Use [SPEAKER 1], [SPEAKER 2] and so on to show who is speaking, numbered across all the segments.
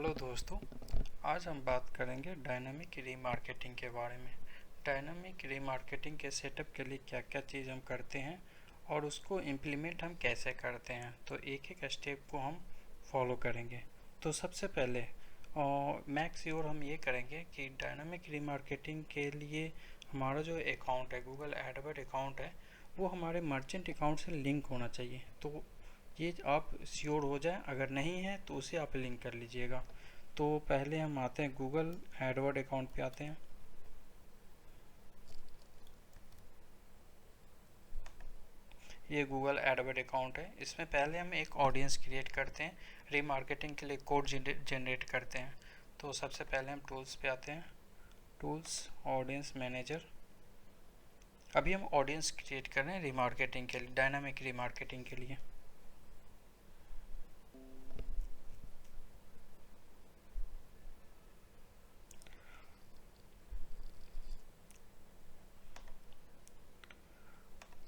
[SPEAKER 1] Hello दोस्तों, आज हम बात करेंगे डायनामिक रीमार्केटिंग के बारे में। डायनामिक रीमार्केटिंग के सेटअप के लिए क्या क्या चीज़ हम करते हैं और उसको इम्प्लीमेंट हम कैसे करते हैं, तो एक एक स्टेप को हम फॉलो करेंगे। तो सबसे पहले मैक श्योर हम ये करेंगे कि डायनामिक रीमार्केटिंग के लिए हमारा जो अकाउंट है, गूगल एडवर्ड अकाउंट है, वो हमारे मर्चेंट अकाउंट से लिंक होना चाहिए। तो ये आप श्योर हो जाए, अगर नहीं है तो उसे आप लिंक कर लीजिएगा। तो पहले हम आते हैं गूगल एडवर्ड अकाउंट पे आते हैं। ये गूगल एडवर्ड अकाउंट है। इसमें पहले हम एक ऑडियंस क्रिएट करते हैं, रीमार्केटिंग के लिए कोड जनरेट करते हैं। तो सबसे पहले हम टूल्स पे आते हैं, टूल्स, ऑडियंस मैनेजर। अभी हम ऑडियंस क्रिएट कर रहे हैं रीमार्केटिंग के लिए, डायनामिक रीमार्केटिंग के लिए।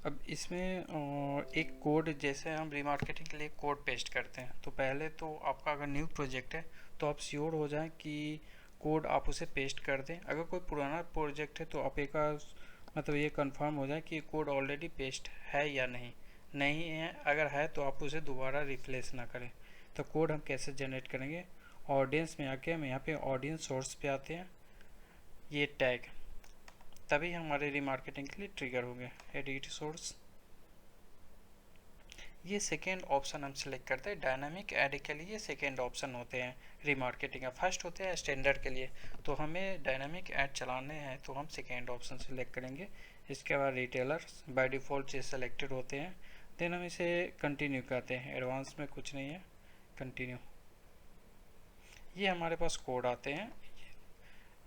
[SPEAKER 1] अब इसमें एक कोड, जैसे हम रीमार्केटिंग के लिए कोड पेस्ट करते हैं, तो पहले तो आपका अगर न्यू प्रोजेक्ट है तो आप श्योर हो जाएं कि कोड आप उसे पेस्ट कर दें। अगर कोई पुराना प्रोजेक्ट है तो आप एक मतलब ये कंफर्म हो जाए कि कोड ऑलरेडी पेस्ट है या नहीं। नहीं है, अगर है तो आप उसे दोबारा रिप्लेस ना करें। तो कोड हम कैसे जनरेट करेंगे, ऑडियंस में आके हम यहाँ पे ऑडियंस सोर्स पे आते हैं, ये टैग, तभी हमारे रीमार्केटिंग के लिए ट्रिगर होंगे। एडिट सोर्स, ये सेकेंड ऑप्शन हम सिलेक्ट करते हैं। डायनामिक ऐड के लिए सेकेंड ऑप्शन होते हैं रीमार्केटिंग का, फर्स्ट होते हैं स्टैंडर्ड के लिए। तो हमें डायनामिक ऐड चलाने हैं तो हम सेकेंड ऑप्शन सिलेक्ट करेंगे। इसके बाद रिटेलर्स बाय डिफ़ॉल्ट ये सेलेक्टेड होते हैं। देन हम इसे कंटिन्यू करते हैं, एडवांस में कुछ नहीं है, कंटिन्यू। ये हमारे पास कोड आते हैं।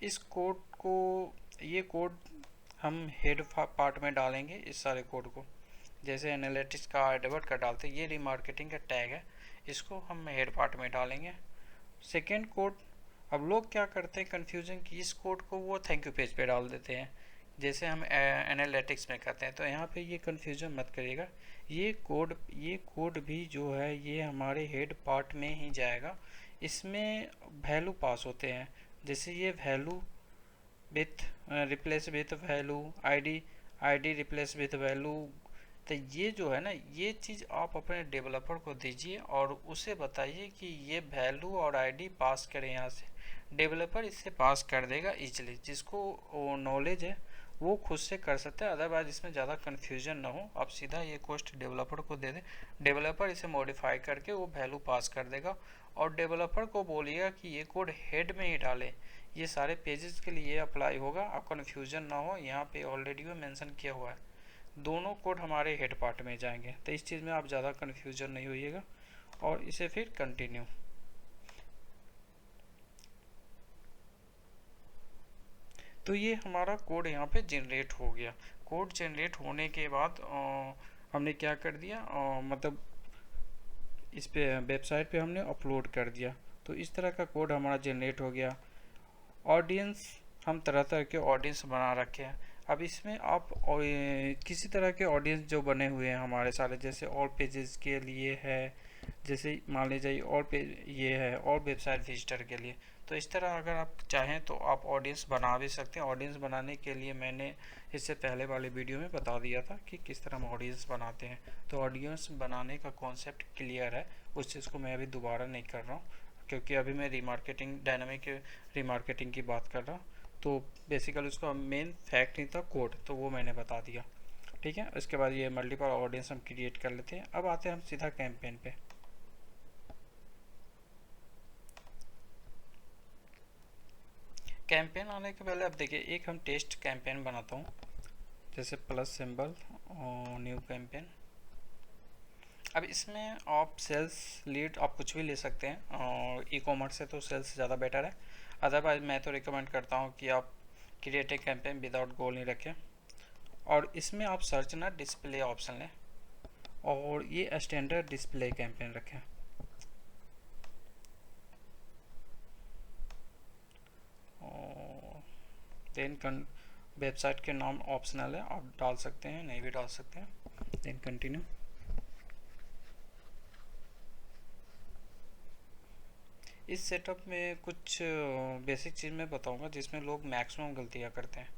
[SPEAKER 1] इस कोड को, ये कोड हम हेड पार्ट में डालेंगे, इस सारे कोड को। जैसे एनालिटिक्स का, एडवर्ड का डालते हैं, ये रीमार्केटिंग का टैग है, इसको हम हेड पार्ट में डालेंगे। सेकेंड कोड, अब लोग क्या करते हैं कन्फ्यूजन, कि इस कोड को वो थैंक यू पेज पे डाल देते हैं, जैसे हम एनालिटिक्स में करते हैं। तो यहाँ पे ये कन्फ्यूजन मत करिएगा। ये कोड भी जो है ये हमारे हेड पार्ट में ही जाएगा। इसमें वैल्यू पास होते हैं, जैसे ये value with replace with value, ID replace with value. तो ये जो है ना, ये चीज़ आप अपने डेवलपर को दीजिए और उसे बताइए कि ये वैल्यू और आईडी पास करें यहाँ से। डेवलपर इससे पास कर देगा इजीली। जिसको नॉलेज है वो खुद से कर सकता है, अदरवाइज इसमें ज़्यादा कन्फ्यूजन ना हो, आप सीधा ये कोस्ट डेवलपर को दे दें। डेवलपर इसे मॉडिफाई करके वो वैल्यू पास कर देगा। और डेवलपर को बोलिएगा कि ये कोड हेड में ही डाले, ये सारे पेजेस के लिए अप्लाई होगा, आप कन्फ्यूजन ना हो। यहाँ पे ऑलरेडी वो मेंशन किया हुआ है, दोनों कोड हमारे हेड पार्ट में जाएंगे। तो इस चीज़ में आप ज़्यादा कन्फ्यूजन नहीं होइएगा। और इसे फिर कंटिन्यू। तो ये हमारा कोड यहाँ पे जनरेट हो गया। कोड जनरेट होने के बाद हमने क्या कर दिया, मतलब इस पे वेबसाइट पे हमने अपलोड कर दिया। तो इस तरह का कोड हमारा जनरेट हो गया। ऑडियंस, हम तरह तरह के ऑडियंस बना रखे हैं। अब इसमें आप किसी तरह के ऑडियंस जो बने हुए हैं हमारे सारे, जैसे ऑल पेजेस के लिए है, जैसे मान लीजिए ऑल पेज ये है ऑल वेबसाइट विजिटर के लिए। तो इस तरह अगर आप चाहें तो आप ऑडियंस बना भी सकते हैं। ऑडियंस बनाने के लिए मैंने इससे पहले वाले वीडियो में बता दिया था कि किस तरह हम ऑडियंस बनाते हैं। तो ऑडियंस बनाने का कॉन्सेप्ट क्लियर है, उस चीज़ को मैं अभी दोबारा नहीं कर रहा हूँ, क्योंकि अभी मैं रीमार्केटिंग, डायनामिक रीमार्केटिंग की बात कर रहा हूँ। तो बेसिकली उसका मेन फैक्ट नहीं था कोड, तो वो मैंने बता दिया। ठीक है, इसके बाद ये मल्टीपल ऑडियंस हम क्रिएट कर लेते हैं। अब आते हैं हम सीधा कैंपेन पे। कैंपेन आने के पहले अब देखिए, एक हम टेस्ट कैंपेन बनाता हूँ, जैसे प्लस सिंबल और न्यू कैंपेन। अब इसमें आप सेल्स लीड आप कुछ भी ले सकते हैं, और ई कॉमर्स से तो सेल्स ज़्यादा बेटर है। अदरवाइज मैं तो रिकमेंड करता हूँ कि आप क्रिएट ए कैंपेन विदाउट गोल नहीं रखें। और इसमें आप सर्च ना डिस्प्ले ऑप्शन लें, और ये स्टैंडर्ड डिस्प्ले कैंपेन रखें। और देन वेबसाइट के नाम ऑप्शनल है, आप डाल सकते हैं, नहीं भी डाल सकते हैं। Then continue. इस सेटअप में कुछ बेसिक चीज़ मैं बताऊंगा जिसमें लोग मैक्सिमम गलतियां करते हैं।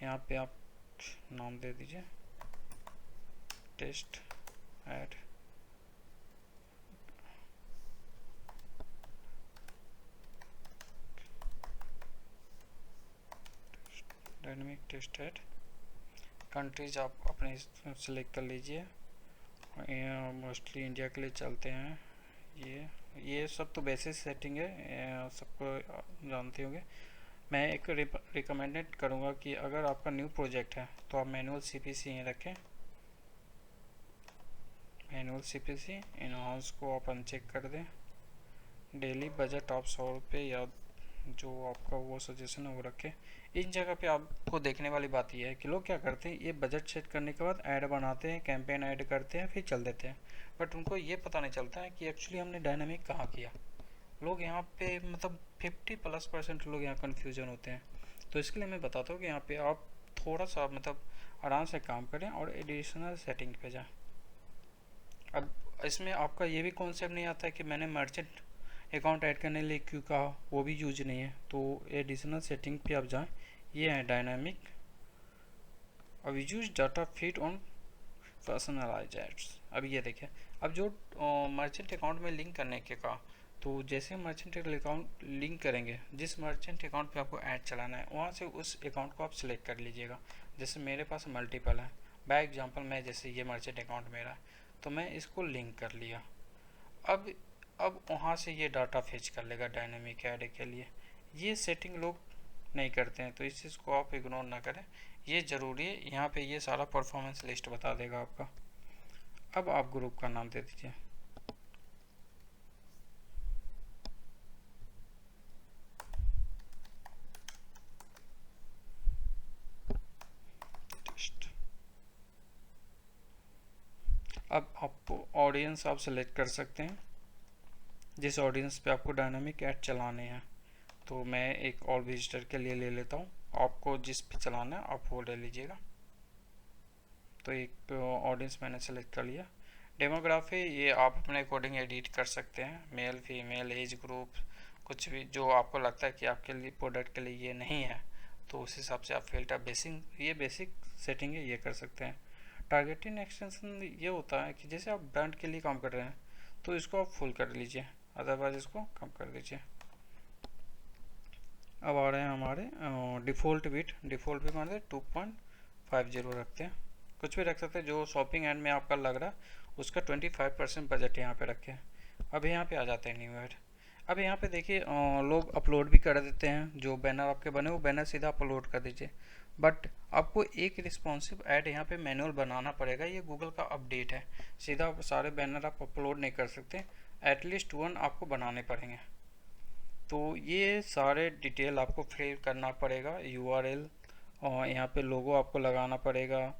[SPEAKER 1] यहाँ पे आप नाम दे दीजिए test ad, dynamic test ad. Countries आप अपने सेलेक्ट कर लीजिए, मोस्टली इंडिया के लिए चलते हैं। ये सब तो बेसिक सेटिंग है, सबको जानते होंगे। मैं एक रिकमेंडेड करूँगा कि अगर आपका न्यू प्रोजेक्ट है तो आप मैनुअल सीपीसी ही रखें। मैनुअल सीपीसी इनहाउस को आप अनचेक कर दें। डेली बजट आप 100 रुपये या जो आपका वो सजेशन है वो रखें। इन जगह पे आपको देखने वाली बात यह है कि लोग क्या करते हैं, ये बजट सेट करने के बाद ऐड बनाते हैं, कैंपेन ऐड करते हैं, फिर चल देते हैं, बट उनको ये पता नहीं चलता है कि एक्चुअली हमने डायनामिक कहाँ किया। लोग यहाँ पे मतलब 50+% लोग यहाँ कन्फ्यूजन होते हैं। तो इसके लिए मैं बताता हूँ कि यहाँ पे आप थोड़ा सा मतलब आराम से काम करें और एडिशनल सेटिंग पे जाएं। अब इसमें आपका ये भी कॉन्सेप्ट नहीं आता है कि मैंने मर्चेंट अकाउंट ऐड करने के लिए क्यों कहा, वो भी यूज नहीं है। तो एडिशनल सेटिंग पे आप जाएं, ये है डायनामिक। अब use data feed on personalised ads. अब ये देखिए, अब जो मर्चेंट अकाउंट में लिंक करने के कहा, तो जैसे मर्चेंट अकाउंट लिंक करेंगे, जिस मर्चेंट अकाउंट पे आपको ऐड चलाना है वहाँ से उस अकाउंट को आप सिलेक्ट कर लीजिएगा। जैसे मेरे पास मल्टीपल है, बाय एग्जांपल मैं जैसे ये मर्चेंट अकाउंट मेरा है तो मैं इसको लिंक कर लिया। अब वहाँ से ये डाटा फेच कर लेगा डायनेमिक ऐड के लिए। ये सेटिंग लोग नहीं करते हैं, तो इस चीज़ को आप इग्नोर ना करें, ये ज़रूरी है। यहाँ पे ये सारा परफॉर्मेंस लिस्ट बता देगा आपका। अब आप ग्रुप का नाम दे दीजिए टेस्ट। अब आप ऑडियंस आप सेलेक्ट कर सकते हैं, जिस ऑडियंस पे आपको डायनामिक ऐड चलाने हैं। तो मैं एक ऑल विजिटर के लिए ले लेता हूँ, आपको जिस पे चलाना है आप वो ले लीजिएगा। तो एक ऑडियंस मैंने सेलेक्ट कर लिया। डेमोग्राफी ये आप अपने अकॉर्डिंग एडिट कर सकते हैं, मेल फीमेल एज ग्रुप, कुछ भी जो आपको लगता है कि आपके लिए प्रोडक्ट के लिए ये नहीं है तो उस हिसाब से आप फिल्टर बेसिक सेटिंग है ये कर सकते हैं। टारगेटिंग एक्सटेंशन ये होता है कि जैसे आप ब्रांड के लिए काम कर रहे हैं तो इसको आप फुल कर लीजिए, अदरवाइज इसको कम कर दीजिए। अब आ रहे हैं हमारे डिफ़ॉल्ट भी मान 2.50 रखते हैं, कुछ भी रख सकते हैं जो शॉपिंग एंड में आपका लग रहा है उसका 25% बजट यहाँ पे रखें। अब यहाँ पे आ जाते हैं न्यू ऐड। अब यहाँ पे देखिए लोग अपलोड भी कर देते हैं, जो बैनर आपके बने वो बैनर सीधा अपलोड कर दीजिए, बट आपको एक रिस्पॉन्सिव ऐड यहाँ पे मैनुअल बनाना पड़ेगा। ये गूगल का अपडेट है, सीधा सारे बैनर आप अपलोड नहीं कर सकते, एटलीस्ट 1 आपको बनाने पड़ेंगे। तो ये सारे डिटेल आपको फिल करना पड़ेगा, यूआरएल और यहाँ पे लोगो आपको लगाना पड़ेगा,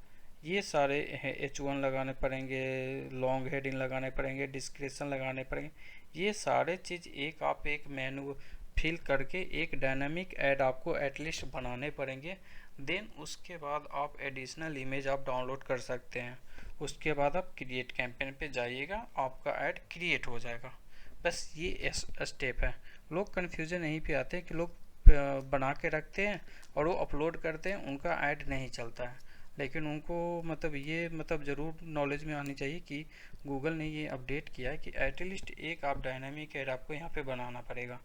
[SPEAKER 1] ये सारे H1 लगाने पड़ेंगे, लॉन्ग हेडिंग लगाने पड़ेंगे, डिस्क्रिप्शन लगाने पड़ेंगे। ये सारे चीज़ एक मेनू फिल करके एक डायनामिक ऐड आपको एटलीस्ट बनाने पड़ेंगे। देन उसके बाद आप एडिशनल इमेज आप डाउनलोड कर सकते हैं। उसके बाद आप क्रिएट कैंपेन पे जाइएगा, आपका ऐड क्रिएट हो जाएगा। बस ये स्टेप है। लोग कन्फ्यूजन यहीं पे आते हैं कि लोग बना के रखते हैं और वो अपलोड करते हैं, उनका ऐड नहीं चलता है। लेकिन उनको मतलब ये मतलब ज़रूर नॉलेज में आनी चाहिए कि गूगल ने ये अपडेट किया है कि एटलीस्ट एक आप डायनामिक ऐड आपको यहाँ पे बनाना पड़ेगा।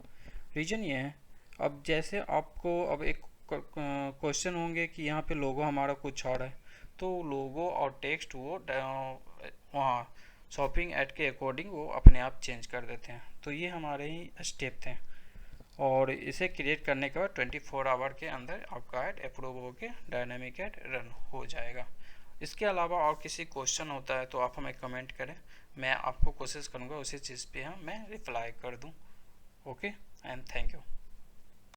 [SPEAKER 1] रीज़न ये है, अब जैसे आपको अब एक क्वेश्चन होंगे कि यहाँ पे लोगो हमारा कुछ और है, तो लोगो और टेक्स्ट वो वहाँ शॉपिंग ऐड के अकॉर्डिंग वो अपने आप चेंज कर देते हैं। तो ये हमारे ही स्टेप थे और इसे क्रिएट करने के बाद 24 आवर के अंदर आपका ऐड अप्रूव होकर डायनामिक ऐड रन हो जाएगा। इसके अलावा और किसी क्वेश्चन होता है तो आप हमें कमेंट करें, मैं आपको कोशिश करूँगा उसी चीज़ पे मैं रिप्लाई कर दूँ। Okay and thank you.